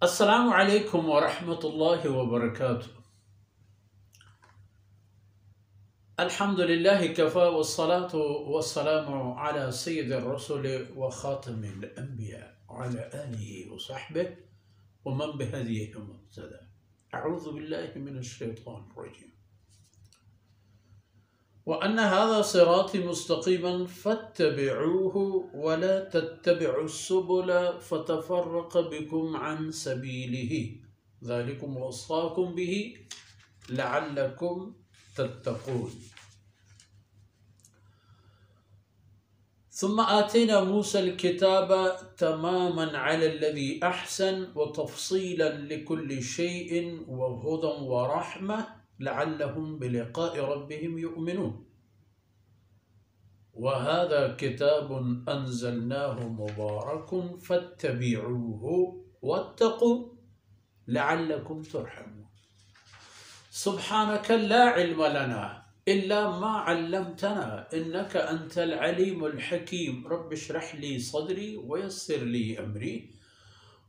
अस्सलामु अलैकुम वरहमतुल्लाहि वबरकातुह। अल्हम्दुलिल्लाहि कफ़ा वस्सलातु वस्सलामु अला सय्यिदिर रसूल व ख़ातमिल अंबिया व अला आलिहि व सहबिहि व मन बिहदीहि मुक़्तदा। अऊज़ु बिल्लाहि मिनश शैतानिर रजीम। व अन्न हाज़ा सिराती मुस्तक़ीमन फत्तबिऊहु व ला तत्तबिउस सुबुल फतफ़र्रक़ बिकुम अन सबीलिही ज़ालिकुम वस्साकुम बिही लअल्लकुम तत्तक़ून। सुम्मा आतैना मूसल किताब तमामन अलल्लज़ी अहसन व तफ़सीलन लिकुल्लि शैइन व हुदन व रहमह लअल्लहुम बिलिक़ाइ रब्बिहिम युमिनून। व हाज़ा किताबुन अंज़लनाहु मुबारकुन फत्तबिऊहु वत्तक़ू लअल्लकुम तुरहमून। सुब्हानक ला इल्म लना इल्ला मा अल्लमतना इन्नक अंतल अलीमुल हकीम। रब्बि इश्रह ली सदरी व यस्सिर ली अमरी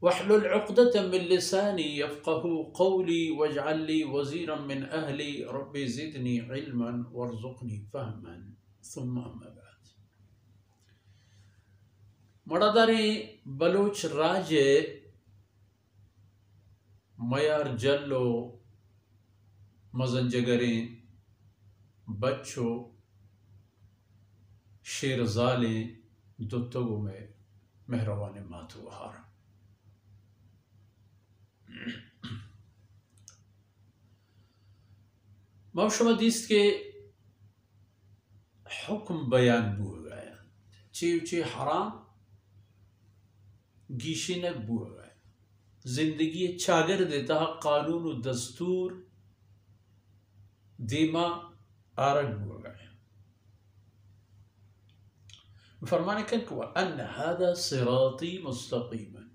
वहलुल उक़दतम मिन लिसानी यफ़क़हू क़ौली वजअल ली वज़ीरन मिन अहली रब्बि ज़िदनी इल्मन वरज़ुक़नी फ़हमन। सुम्मा अम्मा बाद। मड़ादारी बलूच राजे मयार जल्लो मजंजगरें बच्चों शेरजाले दुत्तगो में मेहरबान मातुहार मौशमदीस के हुक्म बयान बुआ गया ची हराम गीशिनक बुआ गया जिंदगी चागर देता कानून दस्तूर दीमा आरग बुआ गया। फरमाने कन को अन्न हादा सिराती मुस्तक़ीमन।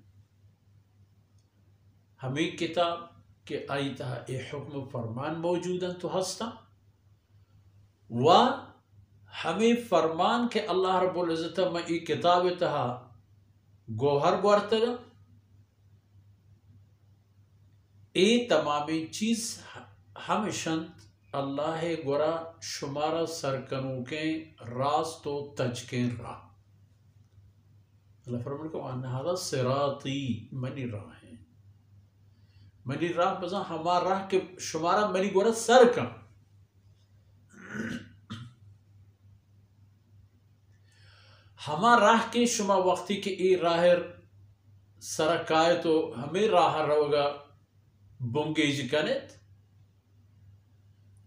हमें किताब के आई तहा ए हुक्म फरमान मौजूदन तो हस्ता व हमें फरमान के अल्लाह रब्बुल इज़्ज़त में ई किताब तहा गोहर गुर्तगा ए तमामी चीज हमेशंत अल्लाह गुरा शुमारा सरकनों के रास तो तजके रा। अल्लाह फरमान को अन्ना सिराती मनी राह है मनी राह बजा हमारा राह के शुमारा मनी गुरा सरकन हमार राह के शुमा वक्ती के ए राहर सरकाय तो हमें राह रोगा बुंगेज कनेत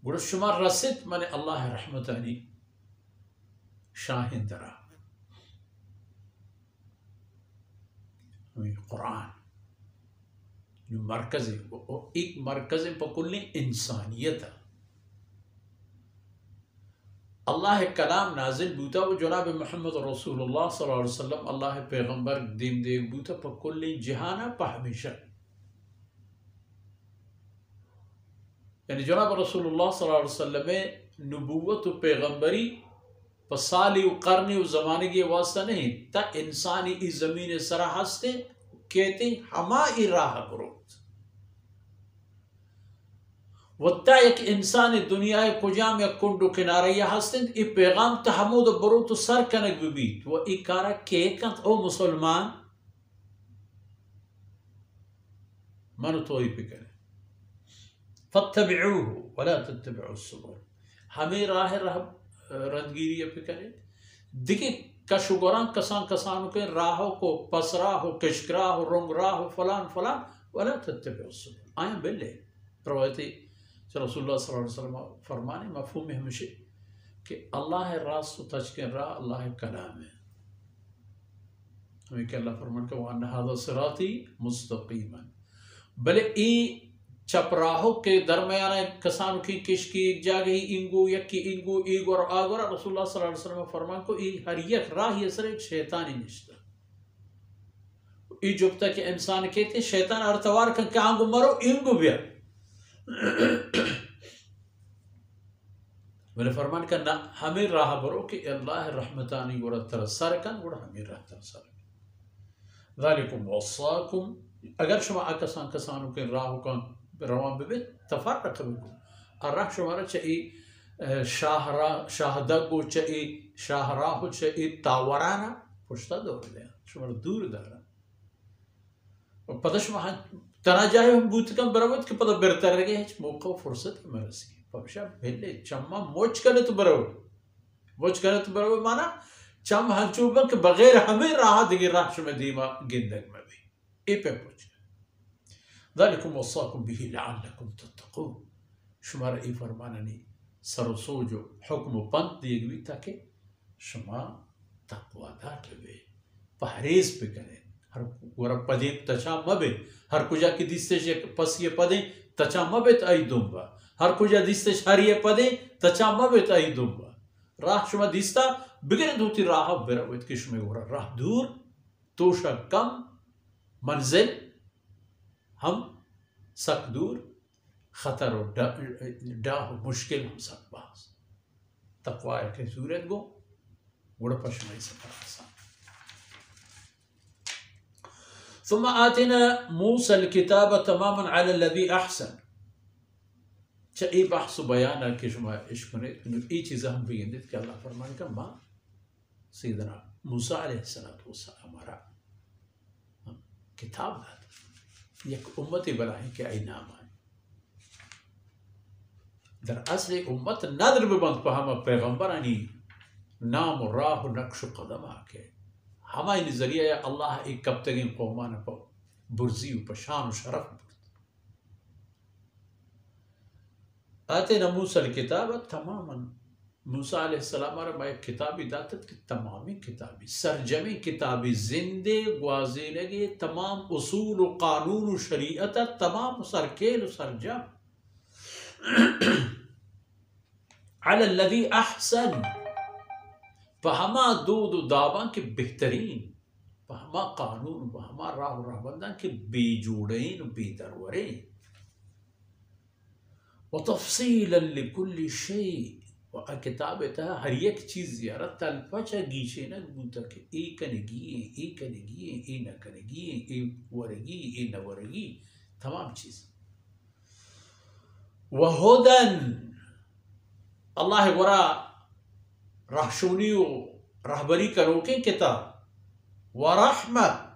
गुड़ शुमा रसित मने अल्लाह रहमतानी शाहिंदरा कुरान मरकज एक मरकज पकुल इंसानियत अल्लाह कलाम नाजिल बूता वो जनाब मोहम्मद रसूलुल्लाह सल्लल्लाहु अलैहि वसल्लम अल्लाह पैगंबर दीम देव बूता पकुल जहाना पहमिशा यानी जनाब रसूलुल्लाह सल्लल्लाहु अलैहि वसल्लम में नबूवत व पैगंबरी पसाली व करने व ज़माने के वास्ता नहीं ता इंसानी इस ज़मीन सरा हस्ते कहते हमा ई राह करो वत्ता एक इंसान दुनिया कुजाम या कुंडो किनारे या हस्ते इ पैगाम तहमूद बरो तो सर कनक बीत वो ई कारा केकंत ओ मुसलमान मन तो ही पिकर फत्तबिऊहु वला तत्तबिउस सुबुल। हमें राह रंगीरी पिकरे दिखे कशुगरां कसान कसानों के राहों को पसरा हो कशकरा हो रुंगरा हो फलान फलान वला तत्तबिउस सुबुल। आया बिल्ले रवायती रसूलुल्लाह सल्लल्लाहु अलैहि वसल्लम फरमाने मफहूम है हमेशा कि अल्लाह रास तो तज के रा अल्लाह कलाम है हमें के अल्लाह फरमान के वअन्न हाज़ा सिराती मुस्तक़ीमन भले ई चपराहों के दरमियान कसानों की किशकी एक जागे ही इंगू यकी इंगू ईग और आगोरा रसूलुल्लाह सल्लल्लाहु अलैहि वसल्लम फरमान को ई हर एक राह ये सर शैतानी निश्ता ई जुबता के इंसान कहते शैतान अर्थवार का क्या अंगू मरो इंगू बिया बोले फरमान का ना हमें राह बरो कि अल्लाह रहमतानी गुरा तरह सरकन गुरा हमें रहता सरकन ज़ालिकुम वस्साकुम اگر شما اکسان کسانو که راهو کن روان ببید تفرق بکن الراه شما را چه ای شاهدگو چه ای شاهراهو چه ای تاورانا پشتا دور دین شما را دور دارن و پدا شما تنها جایی هم بود کن برود که پدا برتر رگه هیچ موقع و فرصت مرسی پمشا بله چما موچ کنه تو برود موچ کنه تو برود مانا چم هنچوبن که بغیر همه راه دیگه راه شما دیما گندگ مبی ای پی موچ ذلكم وصاكم به لعلكم تتقون شما را ای فرماننی سر و سوج و حکم و پند دیگوی تاکہ شما تقوادار بے پہریز پہ کریں ہر ورا پدیں تچا مبے ہر کجا کی دیستش پس یہ پدیں تچا مبے تائی دومبا ہر کجا دیستش ہر یہ پدیں تچا مبے تائی دومبا راہ شما دیستا بگرے دوتی راہ براویت کہ شما ورا راہ دور توشا کم منزل ہم سک دور خطر و ڈاہ و مشکل ہم سک باز تقوی کے صورت گو گوڑا پشمائی سفر آسان ثم آتنا موسى الكتاب تماما على الذي احسن چا ای بحث و بیان ہے کہ شما اشکنید ای چیزا ہم بگندید کہ اللہ فرمائے کہ ما سیدنا موسیٰ علیہ السلام ہمارا کتاب داتا یک امتی بلاہی کہ ای نام آئے در اصل امت ندر ببند پا ہما پیغمبرانی نام و راہ و نقش و قدم آکے ہما این ذریعہ اللہ ایک کب تگین قومان پا برزی و پا شان و شرف برد آتینا موسیٰ الکتاب تماما موسیٰ علیہ السلام را ایک کتابی داتت کہ تمامی کتابی سرجمی کتابی زندے گوازینگی تمام اصول و قانون و شریعت تمام سرکیل و سرجم علی الذی احسن فہما دود و دابان کے بہترین فہما قانون فہما راہ و رہبندان کے بے جوڑین و بے درورین وتفصیلا لکل شیء و کتاب تا ہر یک چیز زیارت تلپچا گیچے نہ بوتا کہ ای کنگی ای کنگی ای نہ کنگی ای ورگی ای نہ ورگی تمام چیز وہدن اللہ ورا رہشونی و رہبری کروکیں کتاب ورحمت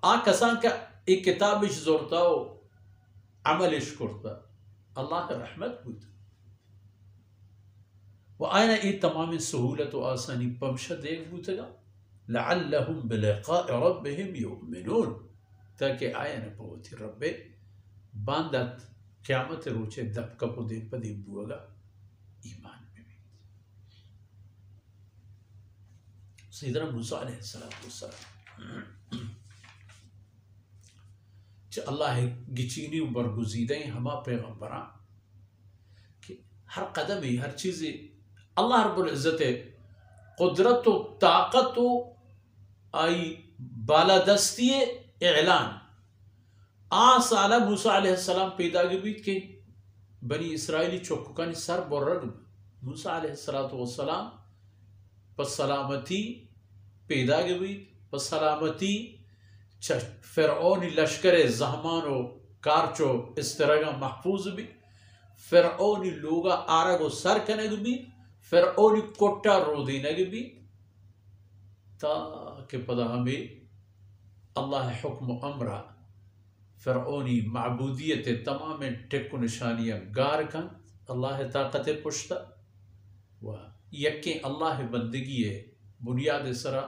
آ کسان کا ایک کتابش زورتا و عملش کرتا اللہ کا رحمت بوتا و آئینا ای تمام سہولت و آسانی پمشہ دیکھ بوتا گا لعلہم بلقاء ربهم یؤمنون تاکہ آئینا پوتی رب باندت قیامت روچے دب کپو دے پدی بوگا ایمان میں بھی سیدنا موسیٰ علیہ السلام چا اللہ گچینی و برگزیدیں ہما پیغمبران کہ ہر قدمی ہر چیزی اللہ رب العزت قدرت و طاقت و آئی بالادستی اعلان سالہ موسیٰ علیہ السلام پیدا گبید کہ بنی اسرائیلی چوککانی سر بررگ موسیٰ علیہ السلام پس سلامتی پیدا گبید پس سلامتی فرعونی لشکر زہمان و کارچو استرگا محفوظ بھی فرعونی لوگا آرگو سر کنگ بھی فرعونی کٹا رو دینگ بھی تاکہ پدا ہمیں اللہ حکم و امرہ فرعونی معبودیت تمام ٹک و نشانیاں گار کن اللہ طاقت پشتا و یکیں اللہ بندگی بنیاد سرا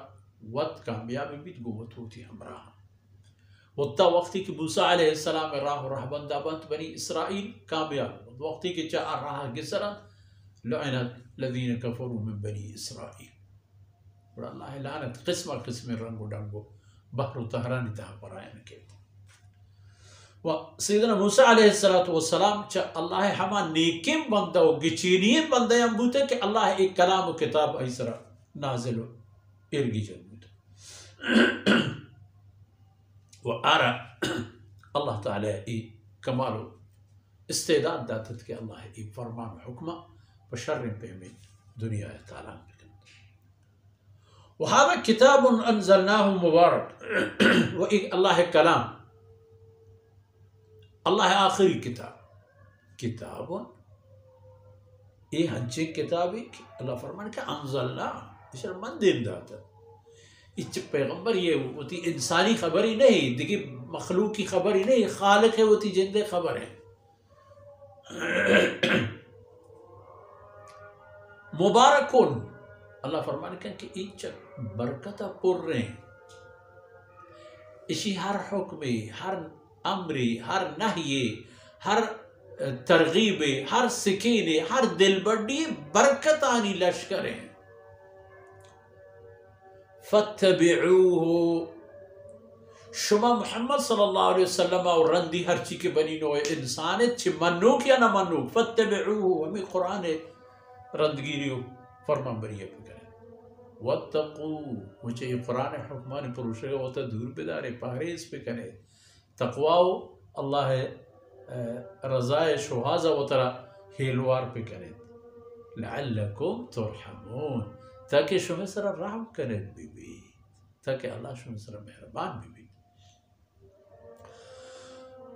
وقت کامیاب بھی گوت ہوتی ہمراہ وقتا وقتی کہ موسیٰ علیہ السلام راہ و رہبند آبانت بنی اسرائیل کامیاب وقتی کہ چاہ راہ گسرا لعنت الذین کفروا من بنی اسرائیل اور اللہ لعنت قسم قسم رنگو ڈنگو بحر و تہرانی تہا پر آئین کے و سیدنا موسیٰ علیہ السلام چاہ اللہ ہما نیکم بندہ و گچینیم بندہ یم بوتے کہ اللہ ایک کلام و کتاب ایسرا نازل و ارگی جن بوتے و آرہ اللہ تعالی ای کمال و استعداد داتت کہ اللہ ای فرمان و حکمہ بشر پہ میں دنیا تعالیٰ بکن वहादा किताब अनज़लनाहु मुबारक वो एक अल्लाह कलाम, अल्लाह आखिरी किताब ये हंचे किताब अल्लाह फरमान के अनज़लना इशर मन दिन दाता इच पैगंबर ये होती इंसानी खबर ही नहीं, देखिए मखलूक की खबर ही नहीं, खालिक है होती जिंदे खबर है। मुबारकुन अल्लाह फरमान कि इच बरकत पुर्रे इसी हर हुक्म, हर अमरी, हर नहिये, हर तरगीबे, हर सिकीने, हर दिल बड्डी बरकत आनी लश्कर है। फत्तबिऊहु शुमा मोहम्मद सल्लल्लाहु अलैहि वसल्लम और रंदी हर ची के बनी नो इंसान छि मन्नूक या ना मन्नूक फत्तबिऊहु हमें कुरान रंदगिरियो फरमान बरिया पे करें। वत्तकू मुझे ये कुरान हुक्मान पुरुष होता दूर बेदारे परहेज पे करे, तकवाओ अल्लाह रज़ाए शुहाज़ा व तरा हेलवार पे करे, लअल्लकुम तुरहमून ताकि शुमे सरा रहम करे बीबी, ताकि अल्लाह शुमे सरा मेहरबान बीबी।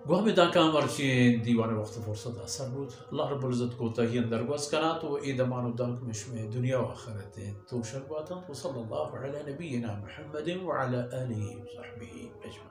गोहमे दाका मर्ची दीवान वक्त फुर्सत असर बुद अल्लाह रब्बुल इज़्ज़त को तहियन दरगोस करा तो ए दमानो दाक में दुनिया व आखिरत तो शर्बात तो सल्लल्लाहु अलैहि नबीना मुहम्मद व अला आलिहि व सहबिही अजमईन।